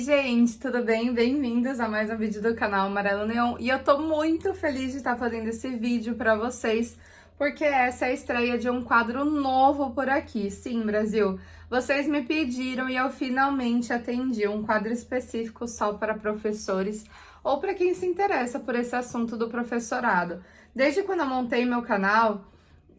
gente, tudo bem? Bem-vindos a mais um vídeo do canal Amarelo Neon. E eu tô muito feliz de estar fazendo esse vídeo pra vocês, porque essa é a estreia de um quadro novo por aqui. Sim, Brasil, vocês me pediram e eu finalmente atendi um quadro específico só para professores ou para quem se interessa por esse assunto do professorado. Desde quando eu montei meu canal,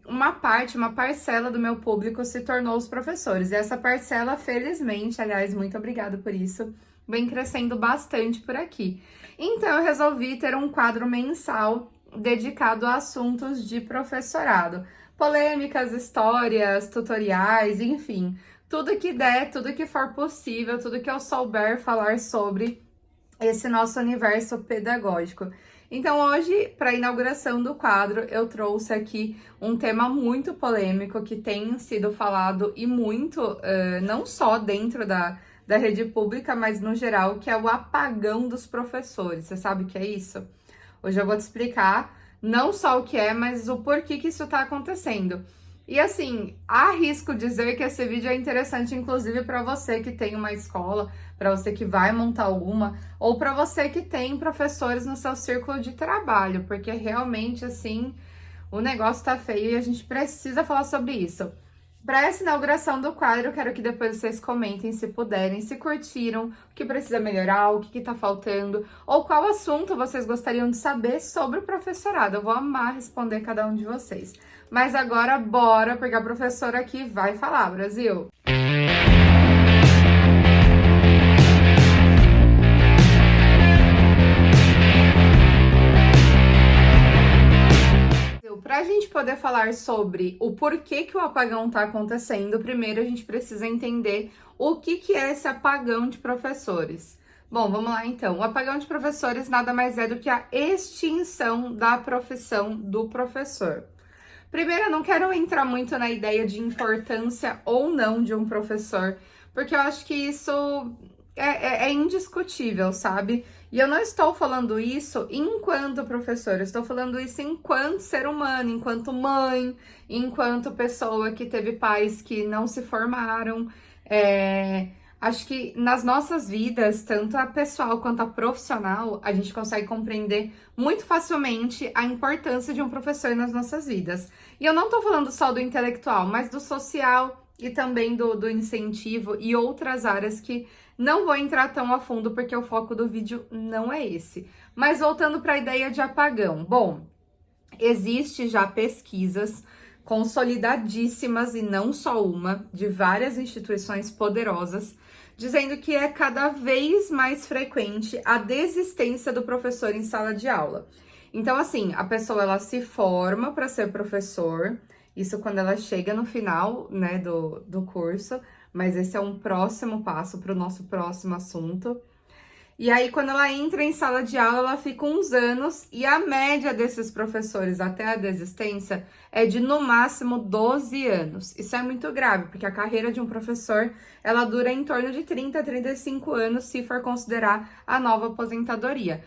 uma parcela do meu público se tornou os professores. E essa parcela, felizmente, aliás, muito obrigada por isso, vem crescendo bastante por aqui. Então, eu resolvi ter um quadro mensal dedicado a assuntos de professorado. Polêmicas, histórias, tutoriais, enfim, tudo que der, tudo que for possível, tudo que eu souber falar sobre esse nosso universo pedagógico. Então, hoje, para a inauguração do quadro, eu trouxe aqui um tema muito polêmico que tem sido falado e muito, não só dentro da rede pública, mas no geral, que é o apagão dos professores. Você sabe o que é isso? Hoje eu vou te explicar não só o que é, mas o porquê que isso está acontecendo. E assim, arrisco dizer que esse vídeo é interessante, inclusive para você que tem uma escola, para você que vai montar uma, ou para você que tem professores no seu círculo de trabalho, porque realmente, assim, o negócio tá feio e a gente precisa falar sobre isso. Para essa inauguração do quadro, eu quero que depois vocês comentem, se puderem, se curtiram, o que precisa melhorar, o que tá faltando, ou qual assunto vocês gostariam de saber sobre o professorado. Eu vou amar responder cada um de vocês. Mas agora, bora, porque a professora aqui vai falar, Brasil! Para a gente poder falar sobre o porquê que o apagão está acontecendo, primeiro a gente precisa entender o que é esse apagão de professores. Bom, vamos lá então. O apagão de professores nada mais é do que a extinção da profissão do professor. Primeiro, eu não quero entrar muito na ideia de importância ou não de um professor, porque eu acho que isso é indiscutível, sabe? E eu não estou falando isso enquanto professor, eu estou falando isso enquanto ser humano, enquanto mãe, enquanto pessoa que teve pais que não se formaram. Acho que nas nossas vidas, tanto a pessoal quanto a profissional, a gente consegue compreender muito facilmente a importância de um professor nas nossas vidas. E eu não tô falando só do intelectual, mas do social e também do incentivo e outras áreas que não vou entrar tão a fundo porque o foco do vídeo não é esse. Mas voltando para a ideia de apagão. Bom, existe já pesquisas consolidadíssimas, e não só uma, de várias instituições poderosas, dizendo que é cada vez mais frequente a desistência do professor em sala de aula. Então, assim, a pessoa ela se forma para ser professor, isso quando ela chega no final, né, do curso, mas esse é um próximo passo para o nosso próximo assunto. E aí, quando ela entra em sala de aula, ela fica uns anos, e a média desses professores até a desistência é de, no máximo, 12 anos. Isso é muito grave, porque a carreira de um professor, ela dura em torno de 30 a 35 anos, se for considerar a nova aposentadoria.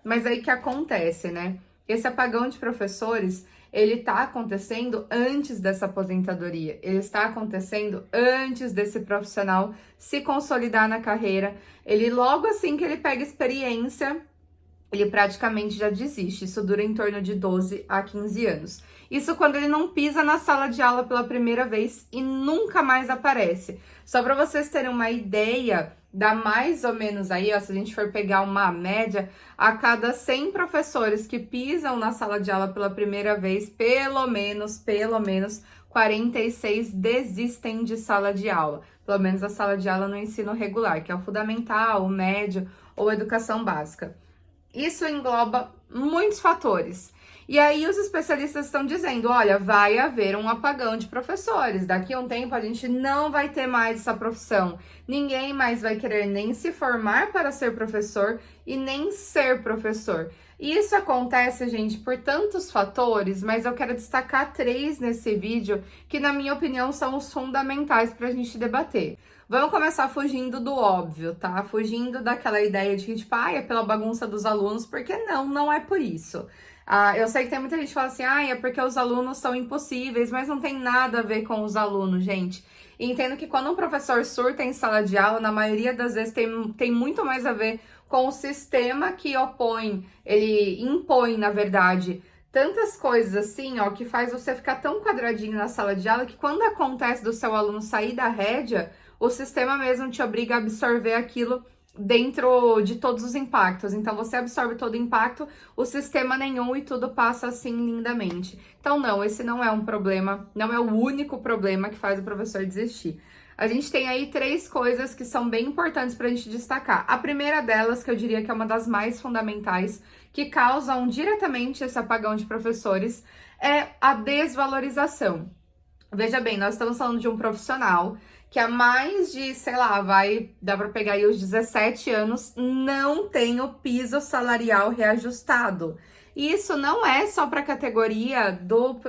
Mas aí, o que acontece, né? Esse apagão de professores, ele está acontecendo antes dessa aposentadoria, ele está acontecendo antes desse profissional se consolidar na carreira. Ele, logo assim que ele pega experiência, ele praticamente já desiste. Isso dura em torno de 12 a 15 anos. Isso quando ele não pisa na sala de aula pela primeira vez e nunca mais aparece. Só para vocês terem uma ideia, dá mais ou menos aí, ó, se a gente for pegar uma média, a cada 100 professores que pisam na sala de aula pela primeira vez, pelo menos 46 desistem de sala de aula. Pelo menos a sala de aula no ensino regular, que é o fundamental, o médio ou educação básica. Isso engloba muitos fatores. E aí os especialistas estão dizendo, olha, vai haver um apagão de professores. Daqui a um tempo a gente não vai ter mais essa profissão. Ninguém mais vai querer nem se formar para ser professor e nem ser professor. E isso acontece, gente, por tantos fatores, mas eu quero destacar 3 nesse vídeo que, na minha opinião, são os fundamentais para a gente debater. Vamos começar fugindo do óbvio, tá? Fugindo daquela ideia de que, tipo, é pela bagunça dos alunos, porque não é por isso. Eu sei que tem muita gente que fala assim, é porque os alunos são impossíveis, mas não tem nada a ver com os alunos, gente. E entendo que quando um professor surta em sala de aula, na maioria das vezes tem muito mais a ver com o sistema que ele impõe, na verdade, tantas coisas assim, ó, que faz você ficar tão quadradinho na sala de aula que quando acontece do seu aluno sair da rédea, o sistema mesmo te obriga a absorver aquilo dentro de todos os impactos. Então você absorve todo o impacto, o sistema nenhum e tudo passa assim lindamente. Então não, esse não é um problema, não é o único problema que faz o professor desistir. A gente tem aí 3 coisas que são bem importantes para a gente destacar. A primeira delas, que eu diria que é uma das mais fundamentais, que causam diretamente esse apagão de professores, é a desvalorização. Veja bem, nós estamos falando de um profissional que há mais de, sei lá, dá para pegar aí os 17 anos, não tem o piso salarial reajustado. E isso não é só para a categoria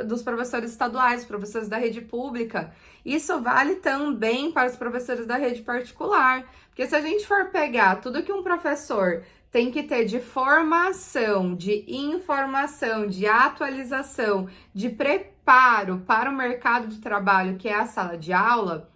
dos professores estaduais, professores da rede pública. Isso vale também para os professores da rede particular. Porque se a gente for pegar tudo que um professor tem que ter de formação, de informação, de atualização, de preparo para o mercado de trabalho, que é a sala de aula,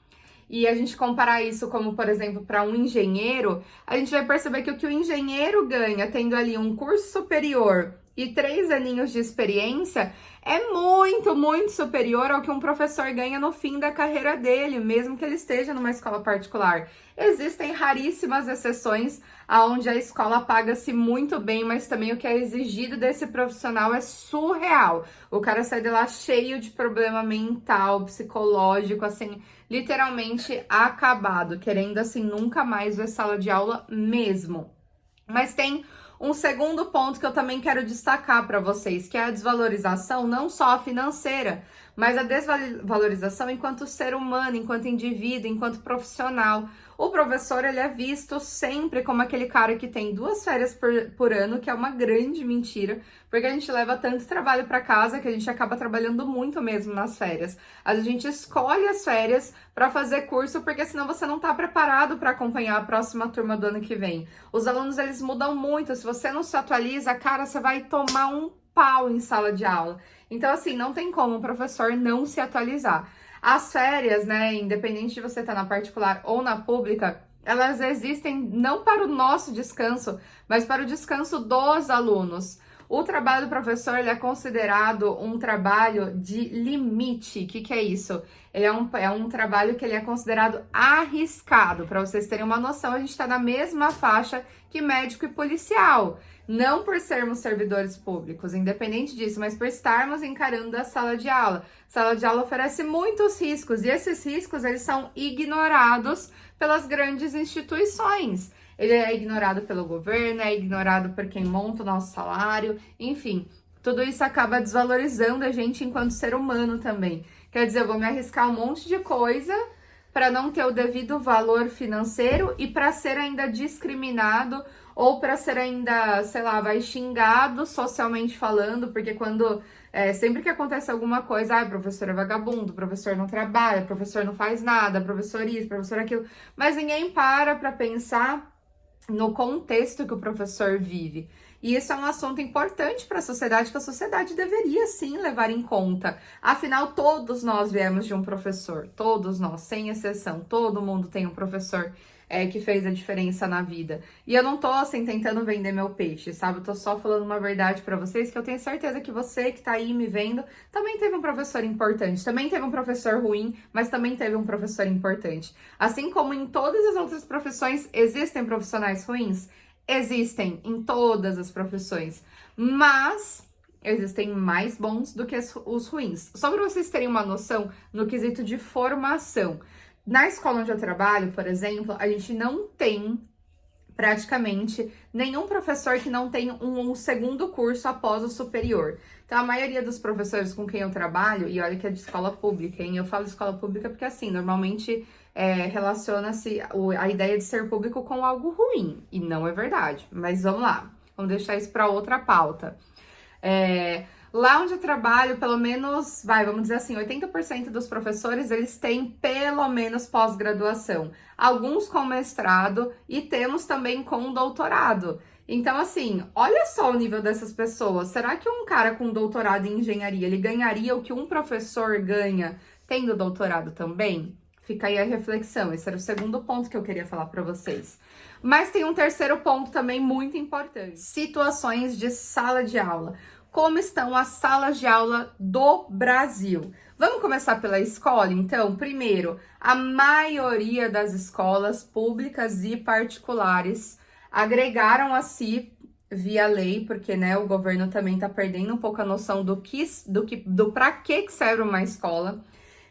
e a gente comparar isso como, por exemplo, para um engenheiro, a gente vai perceber que o que o engenheiro ganha tendo ali um curso superior e 3 aninhos de experiência é muito, muito superior ao que um professor ganha no fim da carreira dele, mesmo que ele esteja numa escola particular. Existem raríssimas exceções onde a escola paga-se muito bem, mas também o que é exigido desse profissional é surreal. O cara sai de lá cheio de problema mental, psicológico, assim, literalmente acabado, querendo assim nunca mais ver sala de aula mesmo. Mas tem um segundo ponto que eu também quero destacar para vocês, que é a desvalorização não só financeira, mas a desvalorização enquanto ser humano, enquanto indivíduo, enquanto profissional. O professor, ele é visto sempre como aquele cara que tem 2 férias por ano, que é uma grande mentira, porque a gente leva tanto trabalho para casa que a gente acaba trabalhando muito mesmo nas férias. A gente escolhe as férias para fazer curso, porque senão você não está preparado para acompanhar a próxima turma do ano que vem. Os alunos, eles mudam muito. Se você não se atualiza, cara, você vai tomar um pau em sala de aula. Então, assim, não tem como o professor não se atualizar. As férias, né, independente de você estar na particular ou na pública, elas existem não para o nosso descanso, mas para o descanso dos alunos. O trabalho do professor, ele é considerado um trabalho de limite. O que é isso? Ele é um trabalho que ele é considerado arriscado. Para vocês terem uma noção, a gente está na mesma faixa que médico e policial. Não por sermos servidores públicos, independente disso, mas por estarmos encarando a sala de aula. A sala de aula oferece muitos riscos e esses riscos, eles são ignorados pelas grandes instituições. Ele é ignorado pelo governo, é ignorado por quem monta o nosso salário, enfim, tudo isso acaba desvalorizando a gente enquanto ser humano também. Quer dizer, eu vou me arriscar um monte de coisa para não ter o devido valor financeiro e para ser ainda discriminado ou para ser ainda, sei lá, vai xingado socialmente falando, porque sempre que acontece alguma coisa, professor é vagabundo, professor não trabalha, professor não faz nada, professor isso, professor aquilo, mas ninguém para pensar no contexto que o professor vive. E isso é um assunto importante para a sociedade, que a sociedade deveria sim levar em conta. Afinal, todos nós viemos de um professor, todos nós, sem exceção, todo mundo tem um professor que fez a diferença na vida. E eu não tô assim tentando vender meu peixe, sabe? Eu tô só falando uma verdade para vocês, que eu tenho certeza que você que tá aí me vendo também teve um professor importante, também teve um professor ruim, mas também teve um professor importante. Assim como em todas as outras profissões existem profissionais ruins, existem em todas as profissões, mas existem mais bons do que os ruins. Só para vocês terem uma noção no quesito de formação. Na escola onde eu trabalho, por exemplo, a gente não tem praticamente nenhum professor que não tenha um segundo curso após o superior. Então, a maioria dos professores com quem eu trabalho, e olha que é de escola pública, hein? Eu falo de escola pública porque, assim, normalmente relaciona-se a ideia de ser público com algo ruim, e não é verdade. Mas vamos lá, vamos deixar isso para outra pauta. Lá onde eu trabalho, pelo menos, vamos dizer assim, 80% dos professores, eles têm pelo menos pós-graduação. Alguns com mestrado e temos também com doutorado. Então, assim, olha só o nível dessas pessoas. Será que um cara com doutorado em engenharia, ele ganharia o que um professor ganha tendo doutorado também? Fica aí a reflexão. Esse era o segundo ponto que eu queria falar para vocês. Mas tem um terceiro ponto também muito importante. Situações de sala de aula. Como estão as salas de aula do Brasil? Vamos começar pela escola, então? Primeiro, a maioria das escolas públicas e particulares agregaram a si via lei, porque, né, o governo também tá perdendo um pouco a noção do para que serve uma escola.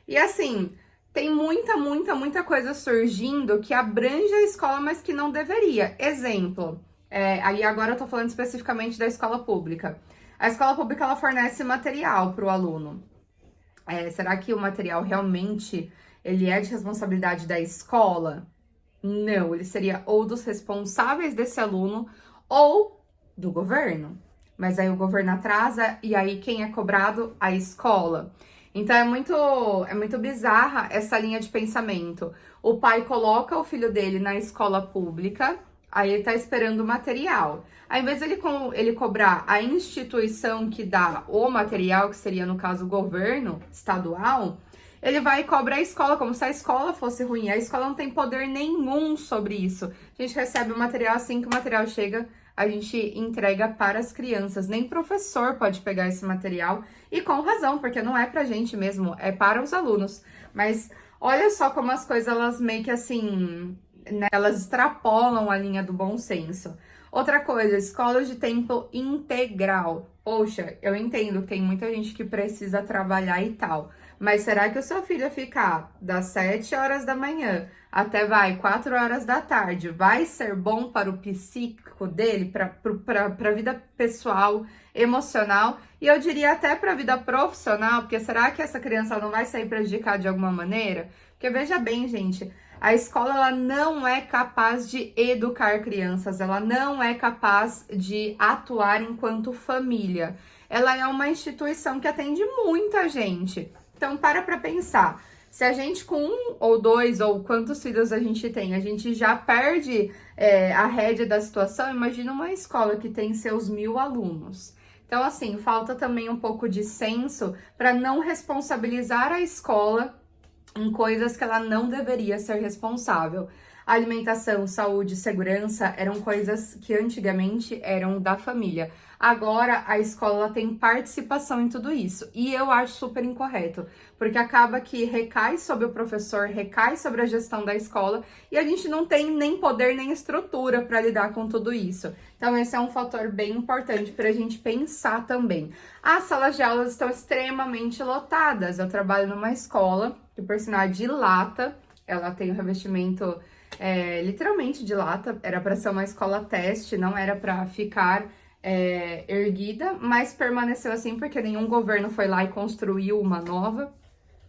E assim, tem muita coisa surgindo que abrange a escola, mas que não deveria. Exemplo, aí agora eu tô falando especificamente da escola pública. A escola pública, ela fornece material para o aluno. Será que o material realmente ele é de responsabilidade da escola? Não, ele seria ou dos responsáveis desse aluno ou do governo. Mas aí o governo atrasa e aí quem é cobrado? A escola. Então é muito bizarra essa linha de pensamento. O pai coloca o filho dele na escola pública, aí ele tá esperando o material. Ao invés de ele cobrar a instituição que dá o material, que seria no caso o governo estadual, ele vai e cobra a escola, como se a escola fosse ruim. A escola não tem poder nenhum sobre isso. A gente recebe o material, assim que o material chega, a gente entrega para as crianças. Nem professor pode pegar esse material, e com razão, porque não é pra gente mesmo, é para os alunos. Mas olha só como as coisas, elas meio que assim, né, elas extrapolam a linha do bom senso. Outra coisa, escolas de tempo integral. Poxa, eu entendo que tem muita gente que precisa trabalhar e tal, mas será que o seu filho ficar das 7 horas da manhã até 4 horas da tarde vai ser bom para o psíquico dele, para a vida pessoal, emocional e eu diria até para a vida profissional? Porque será que essa criança não vai sair prejudicada de alguma maneira? Porque veja bem, gente, a escola ela não é capaz de educar crianças, ela não é capaz de atuar enquanto família. Ela é uma instituição que atende muita gente. Então, para pensar. Se a gente com 1 ou 2 ou quantos filhos a gente já perde a rédea da situação, imagina uma escola que tem seus 1.000 alunos. Então, assim, falta também um pouco de senso para não responsabilizar a escola em coisas que ela não deveria ser responsável. Alimentação, saúde, segurança eram coisas que antigamente eram da família. Agora a escola tem participação em tudo isso. E eu acho super incorreto, porque acaba que recai sobre o professor, recai sobre a gestão da escola e a gente não tem nem poder nem estrutura para lidar com tudo isso. Então esse é um fator bem importante para a gente pensar também. As salas de aulas estão extremamente lotadas. Eu trabalho numa escola que, por sinal, é de lata. Ela tem o revestimento literalmente de lata. Era para ser uma escola teste, não era para ficar erguida, mas permaneceu assim porque nenhum governo foi lá e construiu uma nova.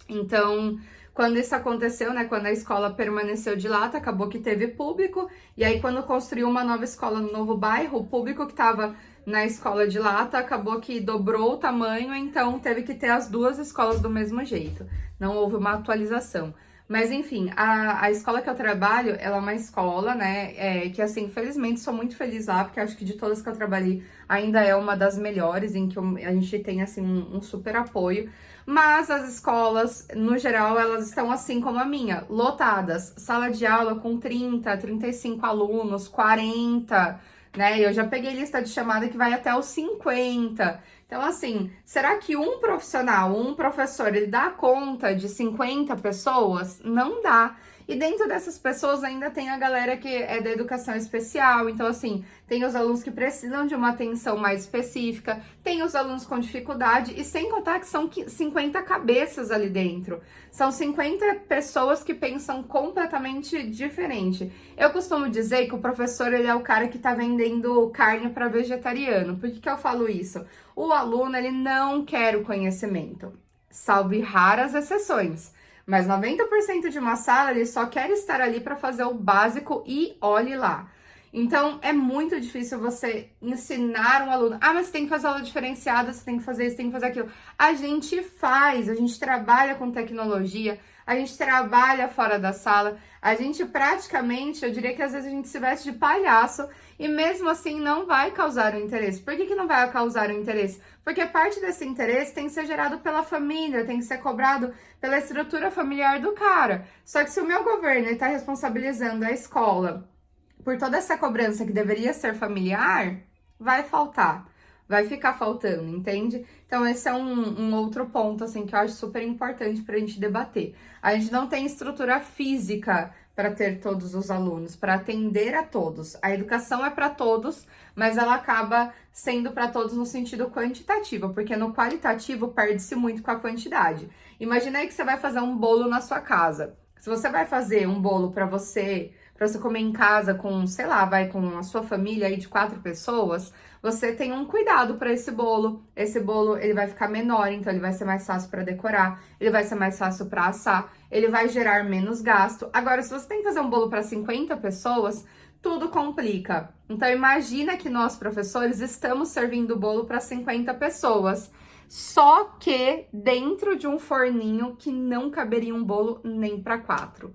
Então, quando isso aconteceu, né, quando a escola permaneceu de lata, acabou que teve público, e aí quando construiu uma nova escola no novo bairro, o público que estava na escola de lata acabou que dobrou o tamanho, então teve que ter as duas escolas do mesmo jeito. Não houve uma atualização. Mas enfim, a escola que eu trabalho, ela é uma escola, né, que assim, felizmente sou muito feliz lá, porque acho que de todas que eu trabalhei, ainda é uma das melhores, em que a gente tem, assim, um super apoio. Mas as escolas, no geral, elas estão assim como a minha, lotadas. Sala de aula com 30, 35 alunos, 40, né, eu já peguei lista de chamada que vai até os 50. Então, assim, será que um profissional, um professor, ele dá conta de 50 pessoas? Não dá. E dentro dessas pessoas ainda tem a galera que é da educação especial. Então, assim, tem os alunos que precisam de uma atenção mais específica, tem os alunos com dificuldade, e sem contar que são 50 cabeças ali dentro. São 50 pessoas que pensam completamente diferente. Eu costumo dizer que o professor, ele é o cara que tá vendendo carne para vegetariano. Por que eu falo isso? O aluno, ele não quer o conhecimento, salvo raras exceções. Mas 90% de uma sala, ele só quer estar ali para fazer o básico e olhe lá. Então, é muito difícil você ensinar um aluno. Ah, mas você tem que fazer aula diferenciada, você tem que fazer isso, tem que fazer aquilo. A gente faz, a gente trabalha com tecnologia, a gente trabalha fora da sala, A gente praticamente, eu diria que às vezes a gente se veste de palhaço e mesmo assim não vai causar o interesse. Por que não vai causar o interesse? Porque parte desse interesse tem que ser gerado pela família, tem que ser cobrado pela estrutura familiar do cara. Só que se o meu governo está responsabilizando a escola por toda essa cobrança que deveria ser familiar, vai faltar. Vai ficar faltando, entende? Então, esse é um outro ponto, assim, que eu acho super importante pra gente debater. A gente não tem estrutura física para ter todos os alunos, para atender a todos. A educação é para todos, mas ela acaba sendo para todos no sentido quantitativo, porque no qualitativo perde-se muito com a quantidade. Imagina aí que você vai fazer um bolo na sua casa. Se você vai fazer um bolo para você comer em casa com, sei lá, vai com a sua família aí de 4 pessoas, você tem um cuidado para esse bolo. Esse bolo, ele vai ficar menor, então ele vai ser mais fácil para decorar, ele vai ser mais fácil para assar, ele vai gerar menos gasto. Agora, se você tem que fazer um bolo para 50 pessoas, tudo complica. Então, imagina que nós, professores, estamos servindo o bolo para 50 pessoas. Só que dentro de um forninho que não caberia um bolo nem para 4.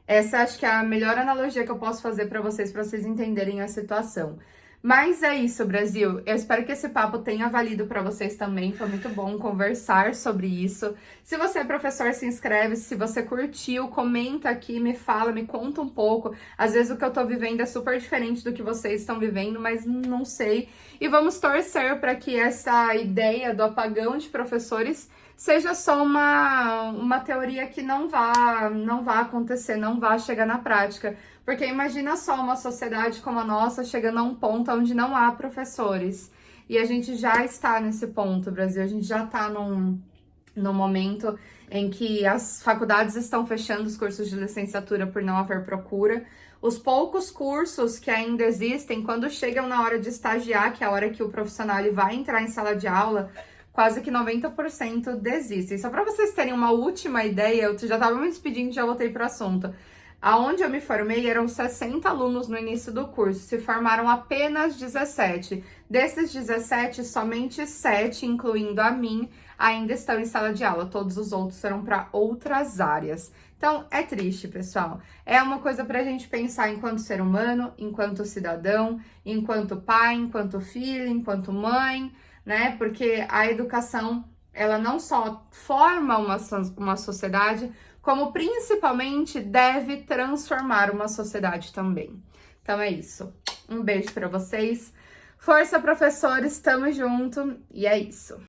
Essa acho que é a melhor analogia que eu posso fazer para vocês entenderem a situação. Mas é isso, Brasil. Eu espero que esse papo tenha valido para vocês também. Foi muito bom conversar sobre isso. Se você é professor, se inscreve. Se você curtiu, comenta aqui, me fala, me conta um pouco. Às vezes o que eu tô vivendo é super diferente do que vocês estão vivendo, mas não sei. E vamos torcer para que essa ideia do apagão de professores seja só uma teoria que não vá acontecer, não vá chegar na prática. Porque imagina só uma sociedade como a nossa chegando a um ponto onde não há professores. E a gente já está nesse ponto, Brasil. A gente já está num momento em que as faculdades estão fechando os cursos de licenciatura por não haver procura. Os poucos cursos que ainda existem, quando chegam na hora de estagiar, que é a hora que o profissional ele vai entrar em sala de aula, quase que 90% desistem. Só para vocês terem uma última ideia, eu já estava me despedindo e já voltei para o assunto. Aonde eu me formei, eram 60 alunos no início do curso, se formaram apenas 17. Desses 17, somente 7, incluindo a mim, ainda estão em sala de aula. Todos os outros foram para outras áreas. Então, é triste, pessoal. É uma coisa para a gente pensar enquanto ser humano, enquanto cidadão, enquanto pai, enquanto filho, enquanto mãe, né? Porque a educação, ela não só forma uma sociedade, como principalmente deve transformar uma sociedade também. Então é isso. Um beijo para vocês. Força, professores, tamo junto e é isso.